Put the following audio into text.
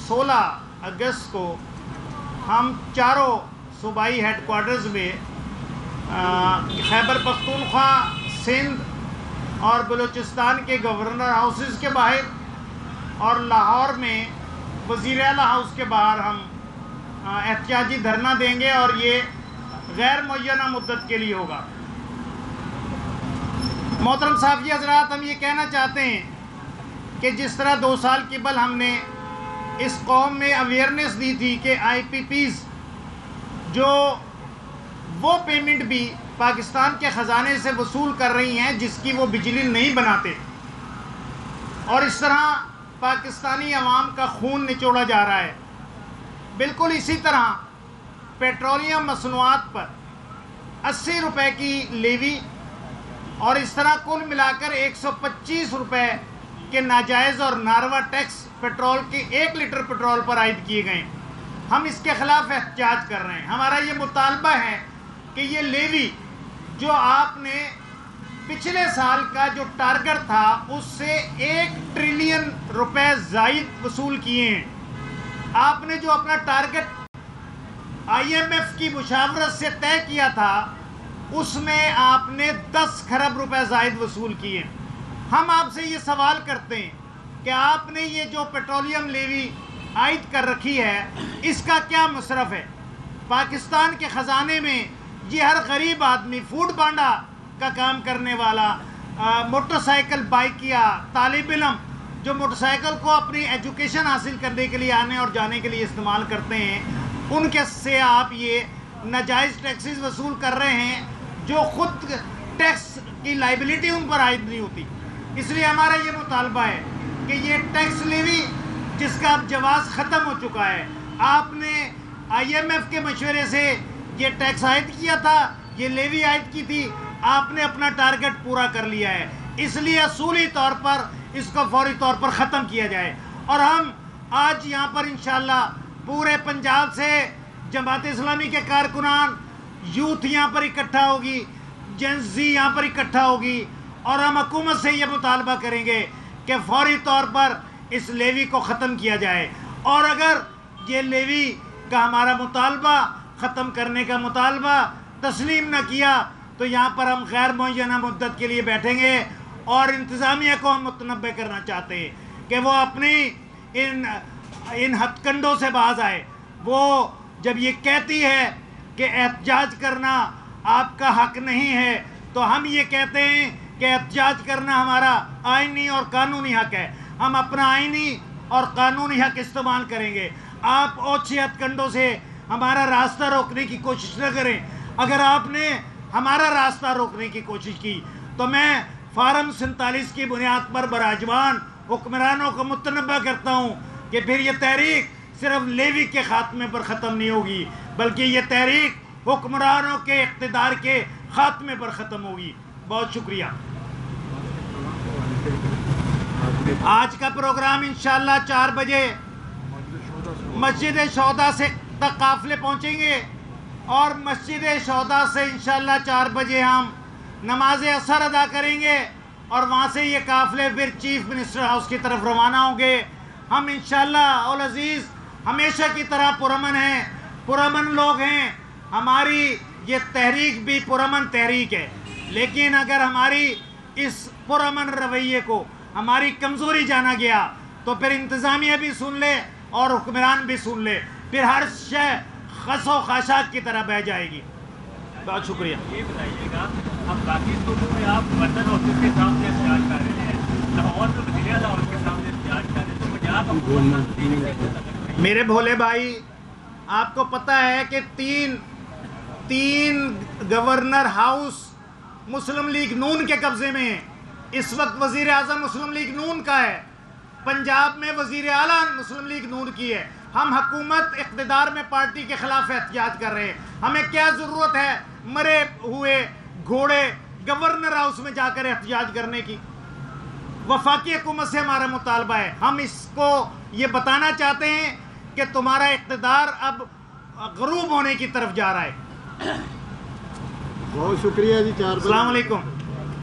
16 اگست کو ہم چاروں صوبائی ہیڈ کوارٹرز میں خیبر پختونخوا، سندھ اور بلوچستان کے گورنر ہاؤسز کے باہر اور لاہور میں وزیر اعلیٰ ہاؤس کے باہر ہم احتجاجی دھرنا دیں گے، اور یہ غیر معینہ مدت کے لیے ہوگا۔ محترم صحافی حضرات، ہم یہ کہنا چاہتے ہیں کہ جس طرح 2 سال قبل ہم نے اس قوم میں اویئرنیس دی تھی کہ آئی پی پیز جو وہ پیمنٹ بھی پاکستان کے خزانے سے وصول کر رہی ہیں جس کی وہ بجلی نہیں بناتے، اور اس طرح پاکستانی عوام کا خون نچوڑا جا رہا ہے، بالکل اسی طرح پیٹرولیم مصنوعات پر 80 روپے کی لیوی اور اس طرح کل ملا کر 125 روپے کے ناجائز اور ناروا ٹیکس پیٹرول کے 1 لیٹر پیٹرول پر عائد کیے گئے۔ ہم اس کے خلاف احتجاج کر رہے ہیں۔ ہمارا یہ مطالبہ ہے کہ یہ لیوی جو آپ نے پچھلے سال کا جو ٹارگٹ تھا اس سے 1 ٹریلین روپے زائد وصول کیے ہیں۔ آپ نے جو اپنا ٹارگٹ آئی ایم ایف کی مشاورت سے طے کیا تھا اس میں آپ نے 10 کھرب روپے زائد وصول کیے۔ ہم آپ سے یہ سوال کرتے ہیں کہ آپ نے یہ جو پیٹرولیم لیوی عائد کر رکھی ہے اس کا کیا مصرف ہے؟ پاکستان کے خزانے میں یہ ہر غریب آدمی، فوڈ پانڈا کا کام کرنے والا، موٹر سائیکل بائکیا، طالب علم جو موٹر سائیکل کو اپنی ایجوکیشن حاصل کرنے کے لیے آنے اور جانے کے لیے استعمال کرتے ہیں، ان کے سے آپ یہ ناجائز ٹیکسز وصول کر رہے ہیں جو خود ٹیکس کی لائبلٹی ان پر عائد نہیں ہوتی۔ اس لیے ہمارا یہ مطالبہ ہے کہ یہ ٹیکس لیوی جس کا اب جواز ختم ہو چکا ہے، آپ نے آئی ایم ایف کے مشورے سے یہ ٹیکس عائد کیا تھا، یہ لیوی عائد کی تھی، آپ نے اپنا ٹارگٹ پورا کر لیا ہے، اس لیے اصولی طور پر اس کو فوری طور پر ختم کیا جائے۔ اور ہم آج یہاں پر انشاءاللہ پورے پنجاب سے جماعت اسلامی کے کارکنان، یوتھ یہاں پر اکٹھا ہوگی، جنزی یہاں پر اکٹھا ہوگی، اور ہم حکومت سے یہ مطالبہ کریں گے کہ فوری طور پر اس لیوی کو ختم کیا جائے، اور اگر یہ لیوی کا ہمارا مطالبہ ختم کرنے کا مطالبہ تسلیم نہ کیا تو یہاں پر ہم غیر معینہ مدت کے لیے بیٹھیں گے، اور انتظامیہ کو ہم متنبہ کرنا چاہتے ہیں کہ وہ اپنی ان ہتھ کنڈوں سے باز آئے۔ وہ جب یہ کہتی ہے کہ احتجاج کرنا آپ کا حق نہیں ہے تو ہم یہ کہتے ہیں کہ احتجاج کرنا ہمارا آئینی اور قانونی حق ہے، ہم اپنا آئینی اور قانونی حق استعمال کریں گے۔ آپ اوچھے ہتھ کنڈوں سے ہمارا راستہ روکنے کی کوشش نہ کریں۔ اگر آپ نے ہمارا راستہ روکنے کی کوشش کی تو میں فارم 47 کی بنیاد پر براجمان حکمرانوں کو متنبہ کرتا ہوں کہ پھر یہ تحریک صرف لیوی کے خاتمے پر ختم نہیں ہوگی، بلکہ یہ تحریک حکمرانوں کے اقتدار کے خاتمے پر ختم ہوگی۔ بہت شکریہ۔ آج کا پروگرام انشاءاللہ 4 بجے مسجد شہداء سے تک قافلے پہنچیں گے، اور مسجد شہداء سے انشاءاللہ 4 بجے ہم نماز عصر ادا کریں گے، اور وہاں سے یہ قافلے پھر چیف منسٹر ہاؤس کی طرف روانہ ہوں گے۔ ہم انشاءاللہ العزیز ہمیشہ کی طرح پرامن ہیں، پرامن لوگ ہیں۔ ہماری یہ تحریک بھی پرامن تحریک ہے، لیکن اگر ہماری اس پرامن رویے کو ہماری کمزوری جانا گیا تو پھر انتظامیہ بھی سن لے اور حکمران بھی سن لے، پھر ہر شے خس و خاشاک کی طرح بہ جائے گی۔ بہت شکریہ۔ یہ بتائیے گا، اب باقی صوبوں میں آپ گورنر آفس کے سامنے احتجاج کر رہے ہیں، لاہور میں وزیر اعلیٰ ہاؤس کے سامنے احتجاج کر رہے ہیں، تو پنجاب میرے بھولے بھائی، آپ کو پتہ ہے کہ تین گورنر ہاؤس مسلم لیگ نون کے قبضے میں ہیں۔ اس وقت وزیر اعظم مسلم لیگ نون کا ہے، پنجاب میں وزیر اعلیٰ مسلم لیگ نون کی ہے۔ ہم حکومت اقتدار میں پارٹی کے خلاف احتجاج کر رہے ہیں۔ ہمیں کیا ضرورت ہے مرے ہوئے گھوڑے گورنر ہاؤس میں جا کر احتجاج کرنے کی؟ وفاقی حکومت سے ہمارا مطالبہ ہے، ہم اس کو یہ بتانا چاہتے ہیں کہ تمہارا اقتدار اب غروب ہونے کی طرف جا رہا ہے۔ بہت شکریہ جی۔ السلام علیکم۔